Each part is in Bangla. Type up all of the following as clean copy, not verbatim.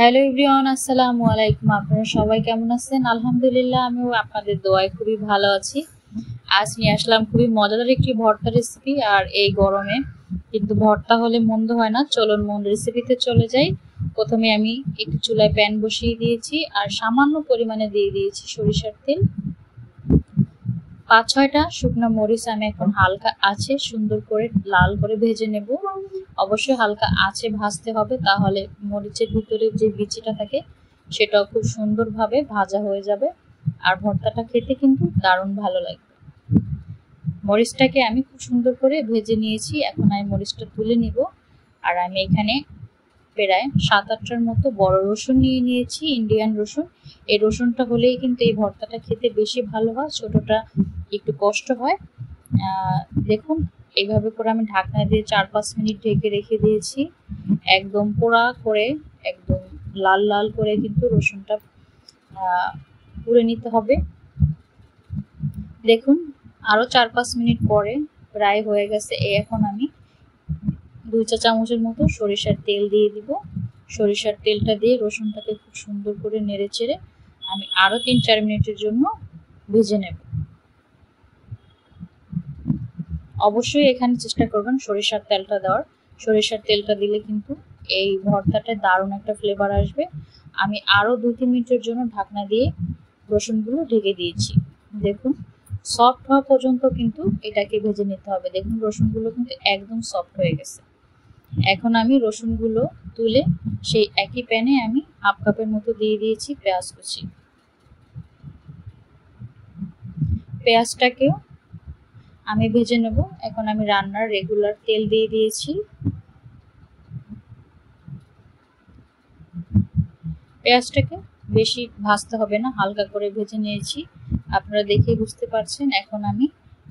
হ্যালো এভরিওয়ান, আসসালামু আলাইকুম। আপনারা সবাই কেমন আছেন? আলহামদুলিল্লাহ, আমিও আপনাদের দোয়ায় খুবই ভালো আছি। আজ নিয়ে আসলাম খুবই মজাদার একটি ভর্তা রেসিপি। আর এই গরমে কিন্তু ভর্তা হলে মন্দ হয় না। চলুন মূল রেসিপিতে চলে যাই। প্রথমে আমি একটু চুলায় প্যান বসিয়ে দিয়েছি আর সামান্য পরিমাণে দিয়ে দিয়েছি সরিষার তেল। 5-6টা শুকনো মরিচ আমি এখন হালকা আছে সুন্দর করে লাল করে ভেজে নেব। অবশ্যই হালকা আছে ভাজতে হবে, তাহলে মরিচের ভিতরে যে বিচিটা থাকে সেটাও খুব সুন্দরভাবে ভাজা হয়ে যাবে আর ভর্তাটা খেতে কিন্তু দারুণ ভালো লাগবে। মরিচটাকে আমি খুব সুন্দর করে ভেজে নিয়েছি। এখন আমি মরিচটা তুলে নিব। আর আমি এখানে প্রায় 7-8টার মতো বড় রসুন নিয়ে নিয়েছি, ইন্ডিয়ান রসুন। এই রসুনটা হলেই কিন্তু এই ভর্তাটা খেতে বেশি ভালো হয়, ছোটটা একটু কষ্ট হয়। দেখুন এইভাবে করে আমি ঢাকনা দিয়ে 4-5 মিনিট ঢেকে রেখে দিয়েছি। একদম পোড়া করে, একদম লাল লাল করে কিন্তু রসুনটা পুড়ে নিতে হবে। দেখুন আরো 4-5 মিনিট পরে প্রায় হয়ে গেছে। এখন আমি 2 চা চামচের মতো সরিষার তেল দিয়ে দিব। সরিষার তেলটা দিয়ে রসুনটাকে খুব সুন্দর করে নেড়ে চেড়ে আমি আরো 3-4 মিনিটের জন্য ভেজে নেব। অবশ্যই এখানে চেষ্টা করবেন সরিষার তেলটা দেওয়ার। সরিষার তেলটা দিলে কিন্তু এই ভর্তাটায় দারুণ একটা ফ্লেভার আসবে। আমি আরো 2-3 মিনিটের জন্য ঢাকনা দিয়ে রসুনগুলো ঢেকে দিয়েছি। দেখুন সফট হওয়া পর্যন্ত কিন্তু এটাকে ভেজে নিতে হবে। দেখুন রসুনগুলো কিন্তু একদম সফট হয়ে গেছে। এখন আমি রসুনগুলো তুলে সেই একই প্যানে আমি 1/2 কাপের মতো দিয়ে দিয়েছি পেঁয়াজ কুচি। পেঁয়াজটাকেও আমি ভেজে নেব। এখন আমি রান্নার রেগুলার তেল দিয়ে দিয়েছি। পেঁয়াজটাকে বেশি ভাজতে হবে না, হালকা করে ভেজে নিয়েছি, আপনারা দেখেই বুঝতে পারছেন। এখন আমি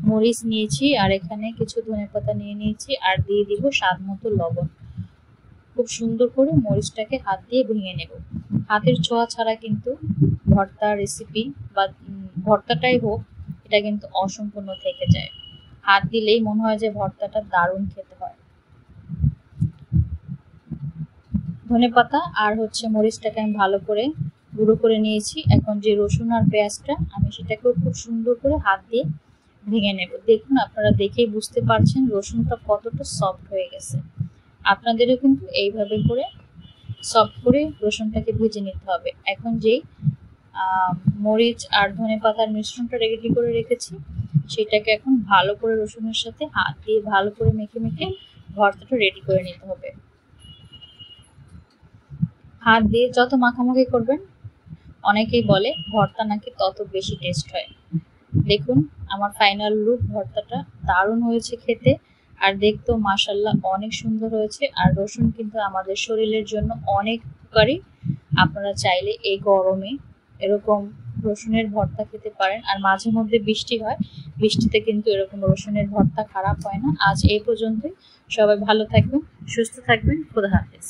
মরিচ নিয়েছি আর এখানে কিছু ধনেপাতা নিয়ে নিয়েছি আর দিয়ে দিব স্বাদ মতো লবণ। খুব সুন্দর করে মরিচটাকে হাত দিয়ে ভেঙে নেব। হাতের ছোঁয়া ছাড়া কিন্তু ভর্তা রেসিপি বা ভর্তাটাই হোক, এটা কিন্তু অসম্পূর্ণ থেকে যায়। হাত দিলেই মনে হয় যে ভর্তাটা দারুণ খেতে হয়। ধনেপাতা আর মরিচটাকে আমি ভালো করে গুঁড়ো করে নিয়েছি। এখন যে রসুন আর পেঁয়াজটা আমি সেটাকেও খুব সুন্দর করে হাত দিয়ে ভেঙে নেব। দেখুন আপনারা দেখেই বুঝতে পারছেন রসুনটা কতটা সফট হয়ে গেছে। আপনাদেরও কিন্তু এইভাবে করে সফট করে রসুনটাকে ভেজে নিতে হবে। এখন যেই মরিচ আর ধনেপাতার মিশ্রণটা রেডি করে রেখেছি সেটাকে এখন ভালো করে রসুনের সাথে হাত দিয়ে ভালো করে মেখে মেখে ভর্তাটা রেডি করে নিতে হবে। হাত দিয়ে যত মাখামাখি করবেন, অনেকেই বলে ভর্তা নাকি তত বেশি টেস্ট হয়। দেখুন আমার ফাইনাল লুক, ভর্তাটা দারুণ হয়েছে খেতে আর দেখতেও মাশাআল্লাহ অনেক সুন্দর হয়েছে। আর রসুন কিন্তু আমাদের শরীরের জন্য অনেক উপকারী। আপনারা চাইলে এই গরমে এরকম রসুনের ভর্তা খেতে পারেন। আর মাঝে মধ্যে বৃষ্টি হয়, বৃষ্টিতে কিন্তু এরকম রসুনের ভর্তা খারাপ হয় না। আজ এই পর্যন্তই। সবাই ভালো থাকবেন, সুস্থ থাকবেন। খোদা হাফেজ।